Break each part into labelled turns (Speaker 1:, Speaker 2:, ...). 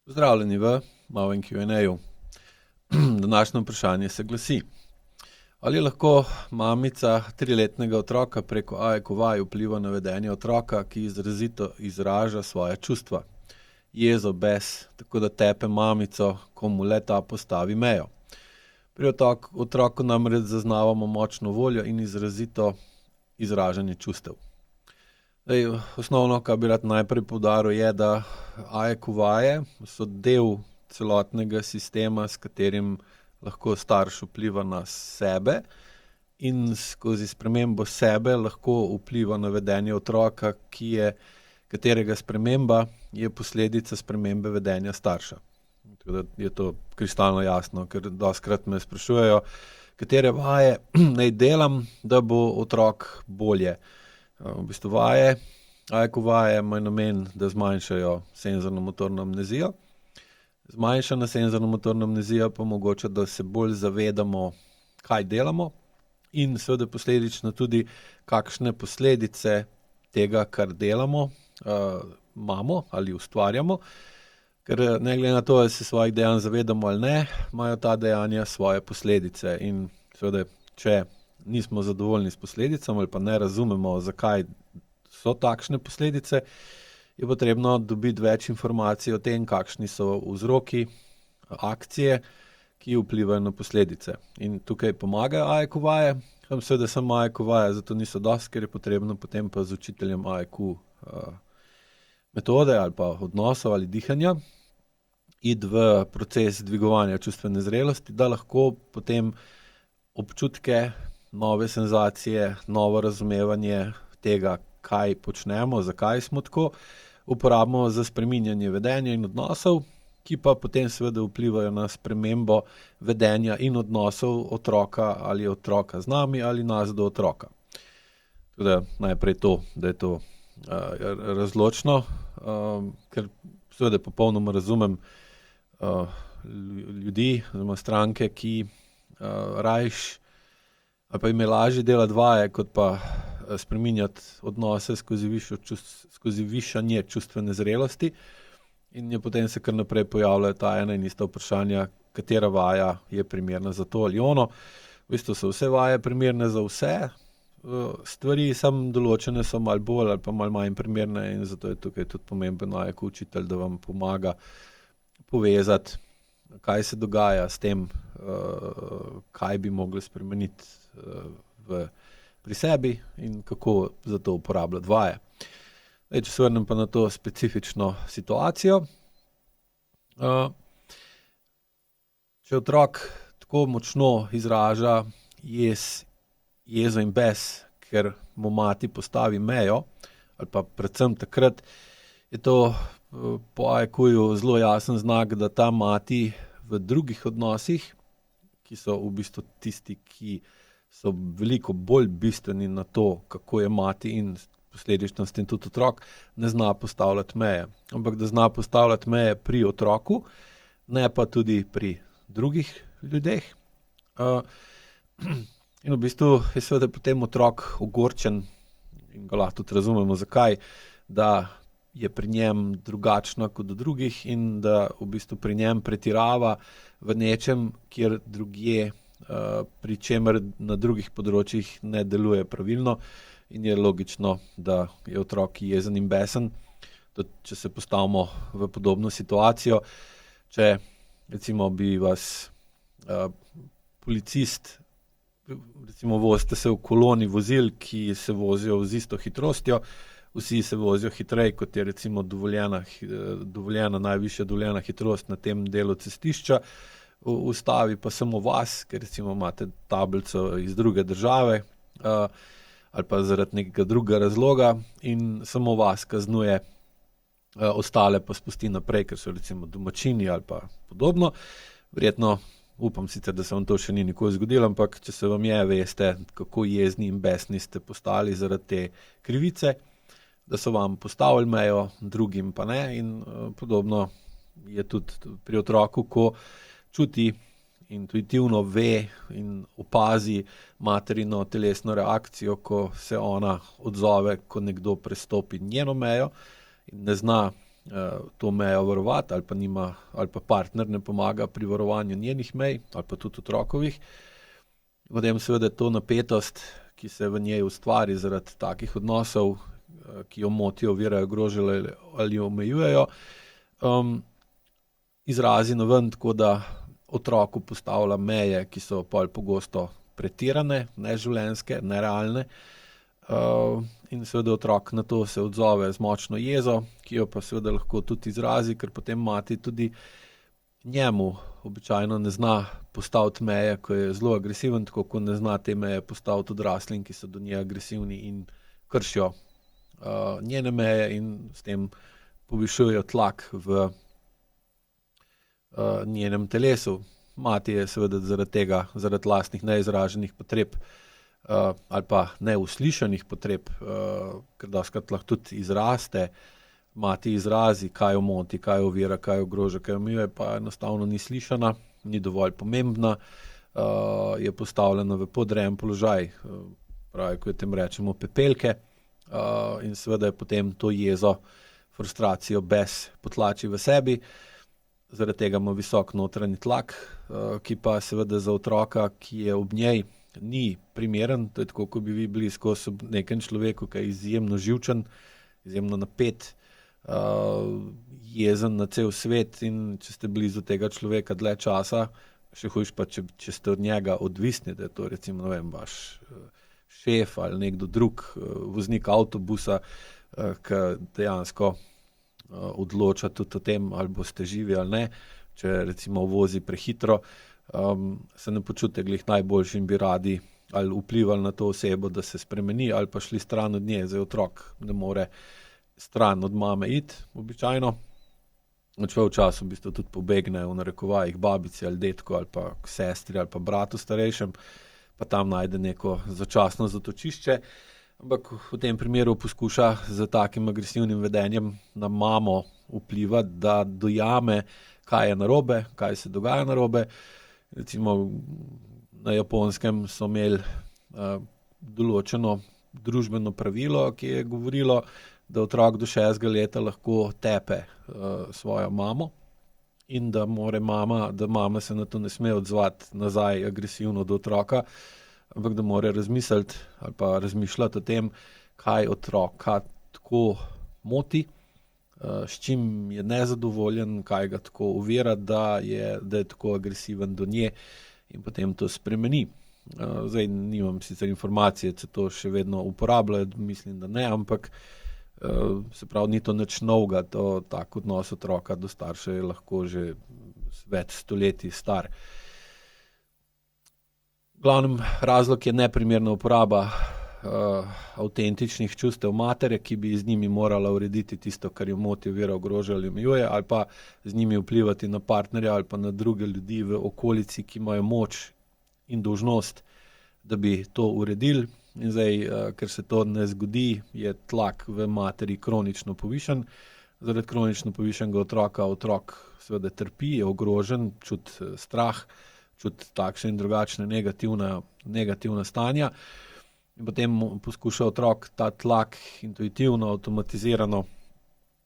Speaker 1: Pozdravljeni v malem Q&A-ju. Današnje vprašanje se glasi: ali lahko mamica 3-letnega otroka preko AIQ vaj vpliva na vedenje otroka, ki izrazito izraža svoja čustva? Jezo, bes, tako da tepe mamico, ko mu le ta postavi mejo. Pri otroku namreč zaznavamo močno voljo in izrazito izražanje čustev. Osnovno, kar bi rad najprej poudaril, je, da AIQ vaje so del celotnega sistema, s katerim lahko starš vpliva na sebe in skozi spremembo sebe lahko vpliva na vedenje otroka, katerega sprememba je posledica spremembe vedenja starša. Tako da je to kristalno jasno, ker dostikrat me sprašujejo, katere vaje naj delam, da bo otrok bolje. V bistvu AIQ vaje imajo namen, da zmanjšajo senzorno-motorno amnezijo. Zmanjšana senzorno-motorna amnezija pa omogoča, da se bolj zavedamo, kaj delamo, in seveda posledično tudi, kakšne posledice tega, kar delamo, imamo ali ustvarjamo. Ker ne glede na to, ali se svojih dejanj zavedamo ali ne, imajo ta dejanja svoje posledice. In seveda, če nismo zadovoljni s posledicami ali pa ne razumemo, zakaj so takšne posledice, je potrebno dobiti več informacij o tem, kakšni so vzroki, akcije, ki vplivajo na posledice. In tukaj pomagajo AIQ vaje, seveda samo AIQ vaje zato niso dosti, ker je potrebno potem pa z učiteljem AIQ metode ali pa odnosov ali dihanja iti v proces dvigovanja čustvene zrelosti, da lahko potem občutke, nove senzacije, novo razumevanje tega, kaj počnemo, zakaj smo tako, uporabimo za spreminjanje vedenja in odnosov, ki pa potem seveda vplivajo na spremembo vedenja in odnosov otroka ali otroka z nami ali nas do otroka. Tako da najprej to, da je to razločno, ker seveda popolnoma razumem ljudi oziroma stranke, ki rajš ali pa jim je lažje delati vaje, kot pa spreminjati odnose skozi višanje čustvene zrelosti. In je potem se kar naprej pojavljajo ta ena in ista vprašanja, katera vaja je primerna za to ali ono. V bistvu so vse vaje primerne za vse stvari, samo določene so malo bolj ali pa malo manj primerne, in zato je tukaj tudi pomemben AIQ učitelj, da vam pomaga povezati, kaj se dogaja s tem, kaj bi mogli spremeniti pri sebi in kako za to uporabljati vaje. Če se vrnem pa na to specifično situacijo. Če otrok tako močno izraža jezo in bes, ker mu mati postavi mejo, ali pa predvsem takrat, je to po AIQ-ju zelo jasen znak, da ta mati v drugih odnosih, ki so v bistvu tisti, ki so veliko bolj bistveni na to, kako je mati in posledično s tem tudi otrok, ne zna postavljati meje. Ampak da zna postavljati meje pri otroku, ne pa tudi pri drugih ljudeh. In v bistvu je seveda potem otrok ogorčen, in ga lahko tudi razumemo, zakaj, da je pri njem drugačna kot do drugih in da v bistvu pri njem pretirava v nečem, kjer drugje, pri čemer na drugih področjih ne deluje pravilno, in je logično, da je otrok jezen in besen. Tudi če se postavimo v podobno situacijo, če recimo bi vas policist, recimo vozite se v koloni vozil, ki se vozijo z isto hitrostjo, vsi se vozijo hitreje, kot je recimo najvišja dovoljena hitrost na tem delu cestišča, ustavi pa samo vas, ker recimo imate tablico iz druge države, ali pa zaradi nekega drugega razloga, in samo vas kaznuje, ostale pa spusti naprej, ker so recimo domačini ali pa podobno. Verjetno, upam sicer, da se vam to še ni nikoli zgodilo, ampak če se vam je, veste, kako jezni in besni ste postali zaradi te krivice, da so vam postavili mejo, drugim pa ne. In podobno je tudi pri otroku, ko čuti, intuitivno ve in opazi materino telesno reakcijo, ko se ona odzove, ko nekdo prestopi njeno mejo in ne zna to mejo varovati ali pa partner ne pomaga pri varovanju njenih mej ali pa tudi otrokovih. Potem seveda to napetost, ki se v njej ustvari zaradi takih odnosov, ki jo motijo, ovirajo, ogrožajo ali jo omejujejo, izrazi naven tako, da otroku postavlja meje, ki so pol pogosto pretirane, neživljenjske, nerealne. In seveda otrok na to se odzove z močno jezo, ki jo pa seveda lahko tudi izrazi, ker potem mati tudi njemu običajno ne zna postaviti meje, ko je zelo agresiven, tako kot ne zna te meje postaviti odraslim, ki so do nje agresivni in kršijo njene meje in s tem povišujejo tlak v njenem telesu. Mati je seveda zaradi tega, zaradi lastnih neizraženih potreb ali pa neuslišanih potreb, ker dostikrat lahko tudi izraste, mati izrazi, kaj jo moti, kaj jo ovira, kaj jo ogroža, kaj jo omejuje, pa enostavno ni slišana, ni dovolj pomembna, je postavljena v podrejen položaj, pravi, ko tem rečemo pepelke, in seveda je potem to jezo, frustracijo, bes potlači v sebi, zaradi tega ima visok notranji tlak, ki pa seveda za otroka, ki je ob njej, ni primeren. To je tako, ko bi vi bili skozi nekem človeku, ki je izjemno živčen, izjemno napet, jezen na cel svet, in če ste blizu tega človeka dlje časa, še hujš pa, če ste od njega odvisni, da je to recimo, ne vem, vaš šef ali nekdo drug, voznik avtobusa, ki dejansko odloča tudi o tem, ali boste živi ali ne, če recimo vozi prehitro, se ne počutite glih najboljši in bi radi ali vplivali na to osebo, da se spremeni, ali pa šli stran od nje. Zdaj otrok ne more stran od mame iti, običajno. V času v bistvu tudi pobegne v narekovajih babici ali detku ali pa k sestri ali pa bratu starejšem, pa tam najde neko začasno zatočišče. Ampak v tem primeru poskuša z takim agresivnim vedenjem na mamo vplivati, da dojame, kaj je narobe, kaj se dogaja narobe. Recimo na Japonskem so imeli določeno družbeno pravilo, ki je govorilo, da otrok do 6. leta lahko tepe svojo mamo in da mama se na to ne sme odzvati nazaj agresivno do otroka, ampak da mora razmisliti ali pa razmišljati o tem, kaj otroka tako moti, s čim je nezadovoljen, kaj ga tako ovira, da je tako agresiven do nje, in potem to spremeni. Zdaj nimam sicer informacije, če to še vedno uporabljajo, mislim, da ne, ampak se pravi, ni to nič novega, tak odnos otroka do staršev je lahko že več stoletij star. Glavnem razlog je neprimerna uporaba avtentičnih čustev matere, ki bi z njimi morala urediti tisto, kar jo moti, ovira, ogroža ali omejuje, ali pa z njimi vplivati na partnerja ali pa na druge ljudi v okolici, ki imajo moč in dolžnost, da bi to uredili. In zdaj, ker se to ne zgodi, je tlak v materi kronično povišan. Zaradi kronično povišanega otroka otrok seveda trpi, je ogrožen, čuti strah, čuti takšne in drugačne negativna stanja. In potem poskuša otrok ta tlak intuitivno, avtomatizirano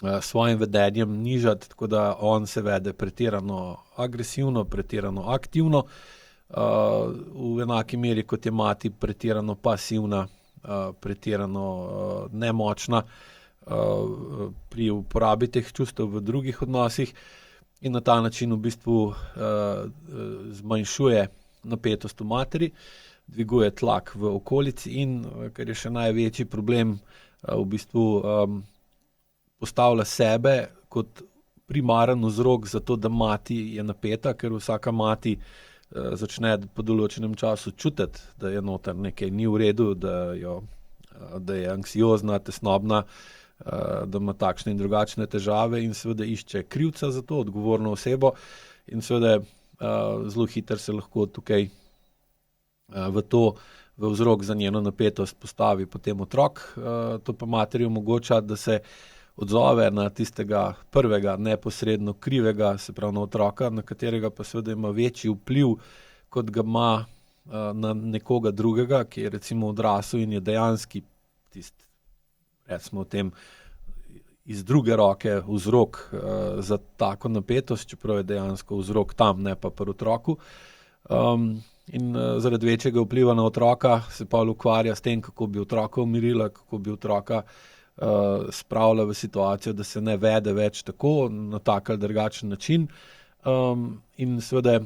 Speaker 1: s svojim vedenjem nižati, tako da on se vede pretirano agresivno, pretirano aktivno, v enaki meri, kot je mati pretirano pasivna, pretirano nemočna pri uporabi teh čustev v drugih odnosih, in na ta način v bistvu zmanjšuje napetost v materi, dviguje tlak v okolici in, kar je še največji problem, v bistvu postavlja sebe kot primaren vzrok za to, da mati je napeta, ker vsaka mati začne po določenem času čutiti, da je noter nekaj ni v redu, da je anksiozna, tesnobna, da ima takšne in drugačne težave, in seveda išče krivca za to, odgovorno osebo, in seveda zelo hitro se lahko tukaj v vzrok za njeno napetost postavi potem otrok. To pa materi omogoča, da se odzove na tistega prvega neposredno krivega, se pravi na otroka, na katerega pa seveda ima večji vpliv, kot ga ima na nekoga drugega, ki je recimo odrasel in je dejanski recimo v tem iz druge roke vzrok za tako napetost, čeprav je dejansko vzrok tam, ne pa pri otroku. In zaradi večjega vpliva na otroka se pa ukvarja s tem, kako bi otroka umirila, kako bi otroka spravila v situacijo, da se ne vede več tako, na tak ali drugačen način. In seveda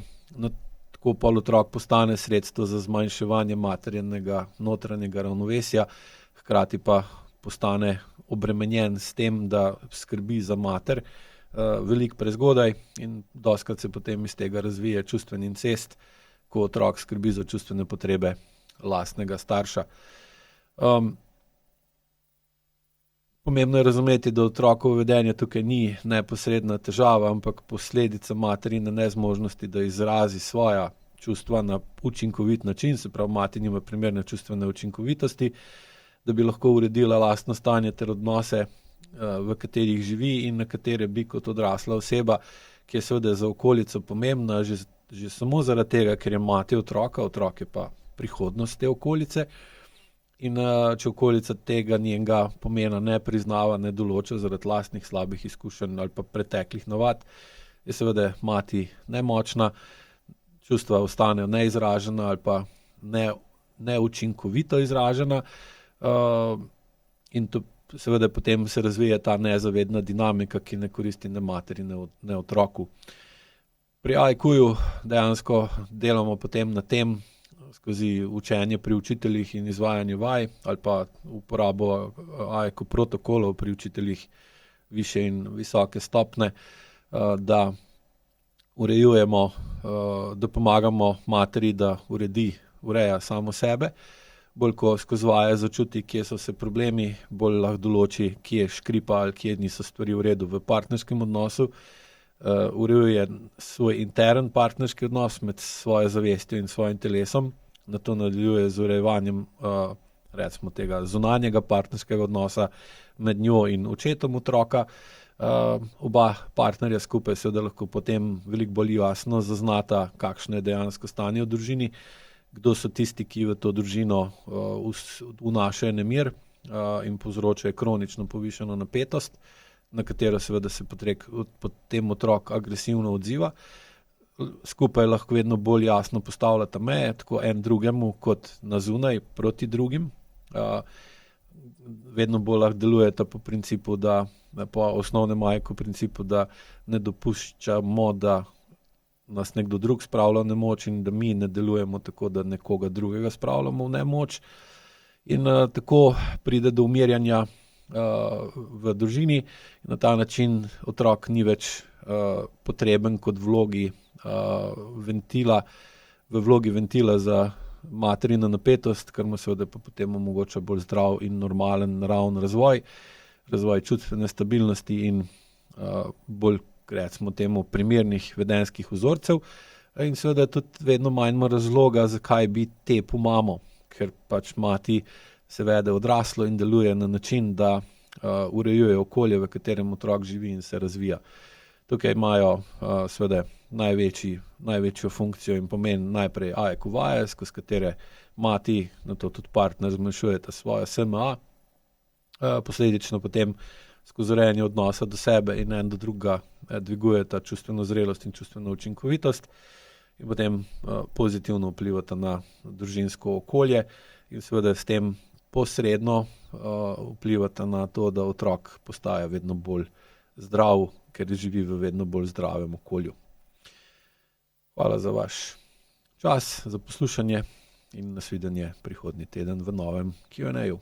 Speaker 1: tako pol otrok postane sredstvo za zmanjševanje materinega notranjega ravnovesja, hkrati pa postane obremenjen s tem, da skrbi za mater veliko prezgodaj in dostikrat se potem iz tega razvije čustveni incest, ko otrok skrbi za čustvene potrebe lastnega starša. Pomembno je razumeti, da otrokovo vedenje tukaj ni neposredna težava, ampak posledica materine nezmožnosti, da izrazi svoja čustva na učinkovit način, se pravi, mati nima primerne čustvene učinkovitosti, da bi lahko uredila lastno stanje ter odnose, v katerih živi in na katere bi kot odrasla oseba, ki je seveda za okolico pomembna, že samo zaradi tega, ker je mati otroka, otrok je pa prihodnost te okolice. In če okolica tega njenega pomena ne priznava, ne določa zaradi lastnih slabih izkušenj ali pa preteklih navad, je seveda mati nemočna, čustva ostanejo neizražena ali pa neučinkovito izražena, in to seveda potem se razvije ta nezavedna dinamika, ki ne koristi ne materi, ne otroku. Pri AIQ-ju dejansko delamo potem na tem, skozi učenje pri učiteljih in izvajanje vaj ali pa uporabo AIQ protokolov pri učiteljih višje in visoke stopnje, da urejujemo, da pomagamo materi, da ureja samo sebe, bolj ko skozi vaje začuti, kje so se problemi, bolj lahko določi, kje škripa ali kje niso stvari v redu v partnerskem odnosu. Urejuje svoj intern partnerski odnos med svojo zavestjo in svojim telesom, nato nadaljuje z urejevanjem recimo tega zunanjega partnerskega odnosa med njo in očetom otroka. Oba partnerja skupaj seveda lahko potem veliko bolj jasno zaznata, kakšno je dejansko stanje v družini, kdo so tisti, ki v to družino vnašajo nemir in povzročajo kronično povišano napetost, na katero seveda se potem otrok agresivno odziva. Skupaj lahko vedno bolj jasno postavljata meje, tako en drugemu kot na zunaj proti drugim. Vedno bolj lahko delujeta po principu, po osnovnem AIQ principu, da ne dopuščamo, da nas nekdo drug spravlja v nemoč in da mi ne delujemo tako, da nekoga drugega spravljamo v nemoč. In tako pride do umirjanja v družini in na ta način otrok ni več potreben kot v vlogi ventila za materino napetost, kar mu seveda pa potem omogoča bolj zdrav in normalen naraven razvoj čustvene stabilnosti in bolj, recimo temu, primernih vedenjskih vzorcev. In seveda tudi vedno manj ima razloga, zakaj bi tepel mamo, ker pač mati se vede odraslo in deluje na način, da urejuje okolje, v katerem otrok živi in se razvija. Tukaj imajo seveda največjo funkcijo in pomen najprej AIQ vaje, skozi katere mati, nato tudi partner, zmanjšujeta svojo SMA, posledično potem skozi urejanje odnosa do sebe in en do drugega dvigujeta čustveno zrelost in čustveno učinkovitost in potem pozitivno vplivata na družinsko okolje in seveda s tem posredno vplivata na to, da otrok postaja vedno bolj zdrav, ker živi v vedno bolj zdravem okolju. Hvala za vaš čas, za poslušanje in nasvidenje prihodnji teden v novem Q&A-ju.